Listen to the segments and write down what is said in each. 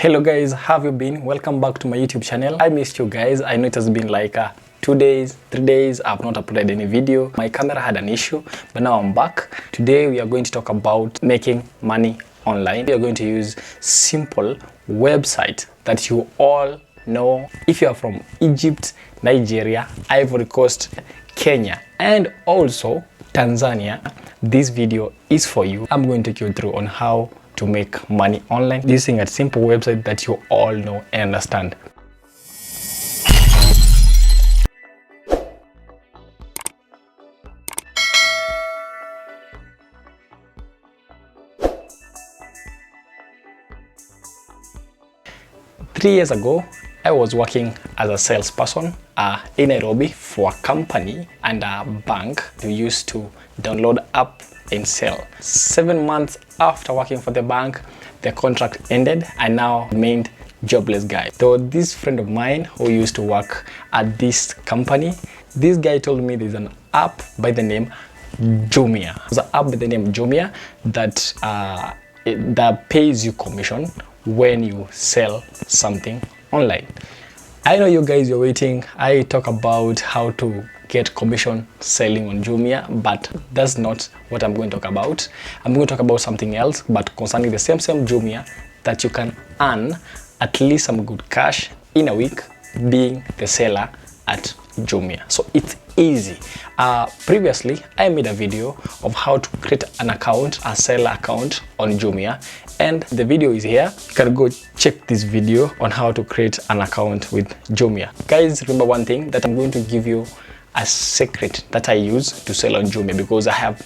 Hello guys, how have you been? Welcome back to my YouTube channel. I missed you guys. I know it has been like 2 days, 3 days. I've not uploaded any video. My camera had an issue, but now I'm back. Today we are going to talk about making money online. We are going to use simple website that you all know. If you are from Egypt, Nigeria, Ivory Coast, Kenya, and also Tanzania, this video is for you. I'm going to take you through on how to make money online using a simple website that you all know and understand. Three years ago, I was working as a salesperson in Nairobi for a company and a bank. We used to download app and sell. 7 months after working for the bank, the contract ended and now remained jobless guy. So this friend of mine who used to work at this company, this guy told me there's an app by the name Jumia. There's an app by the name Jumia that pays you commission when you sell something online. I know you guys are waiting. I talk about how to get commission selling on Jumia, but that's not what I'm going to talk about. I'm going to talk about something else, but concerning the same Jumia, that you can earn at least some good cash in a week being the seller at Jumia. So it's easy. Previously, I made a video of how to create an account, a seller account on Jumia, and the video is here. You can go check this video on how to create an account with Jumia. Guys, remember one thing, that I'm going to give you a secret that I use to sell on Jumia, because I have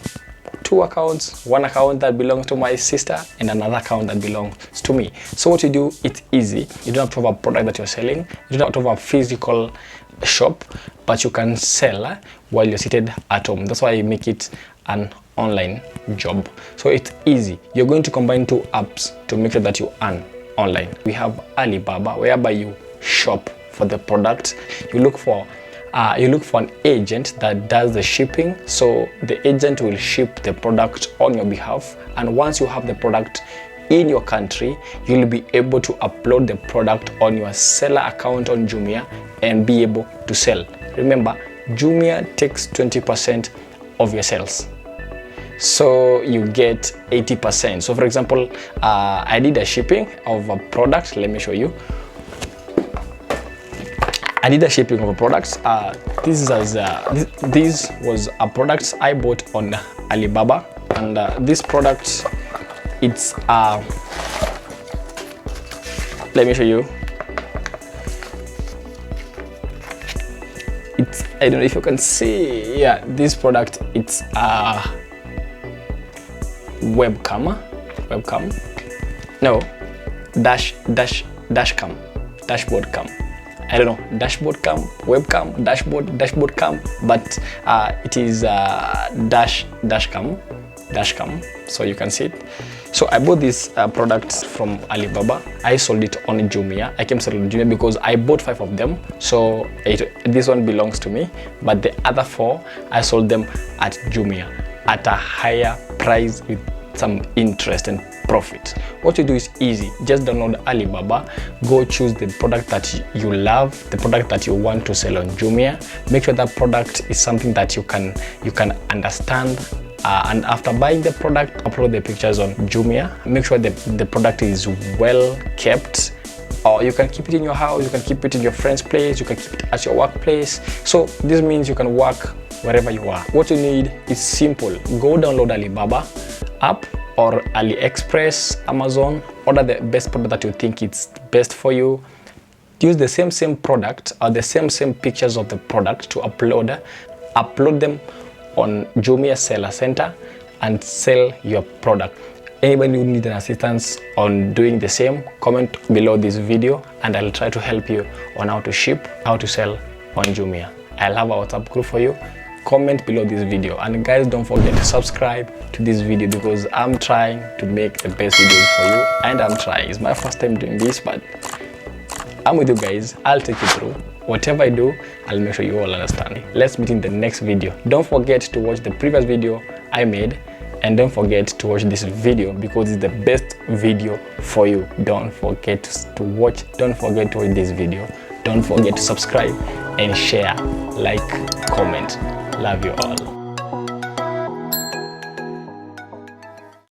two accounts, one account that belongs to my sister and another account that belongs to me. So what you do, it's easy. You don't have to have a product that you're selling. You don't have to have a physical shop, but you can sell while you're seated at home. That's why I make it an online job. So it's easy. You're going to combine two apps to make sure that you earn online. We have Alibaba, whereby you shop for the product. You look for an agent that does the shipping. So the agent will ship the product on your behalf, and once you have the product in your country, you'll be able to upload the product on your seller account on Jumia and be able to sell. Remember, Jumia takes 20% of your sales, so you get 80%. So for example, I did a shipping of a product. Let me show you. I did a shipping of a product. This was a product I bought on Alibaba, and this product, it's let me show you. It's, I don't know if you can see. Yeah, this product, it's a webcam. No, dashboard cam. I don't know, dashboard cam, webcam, dashboard cam, but it is dash cam, so you can see it. So I bought this product from Alibaba. I sold it on Jumia. I came selling on Jumia because I bought 5 of them. So this one belongs to me, but the other 4 I sold them at Jumia at a higher price with some interest and profit. What you do is easy. Just download Alibaba, go choose the product that you love, the product that you want to sell on Jumia. Make sure that product is something that you can understand, and after buying the product, upload the pictures on Jumia. Make sure the product is well kept, or you can keep it in your house, you can keep it in your friend's place, you can keep it at your workplace. So this means you can work wherever you are. What you need is simple. Go download Alibaba app or AliExpress, Amazon. Order the best product that you think it's best for you. Use the same product or the same pictures of the product to upload them on Jumia Seller Center and sell your product. Anybody who needs an assistance on doing the same, comment below this video and I'll try to help you on how to ship, how to sell on Jumia. I'll have a WhatsApp group for you. Comment below this video, and guys, don't forget to subscribe to this video because I'm trying to make the best videos for you, and I'm trying. It's my first time doing this, but I'm with you guys. I'll take you through. Whatever I do, I'll make sure you all understand. Let's meet in the next video. Don't forget to watch the previous video I made, and don't forget to watch this video because it's the best video for you. Don't forget to watch. Don't forget to watch this video. Don't forget to subscribe and share, like, comment. Love you all.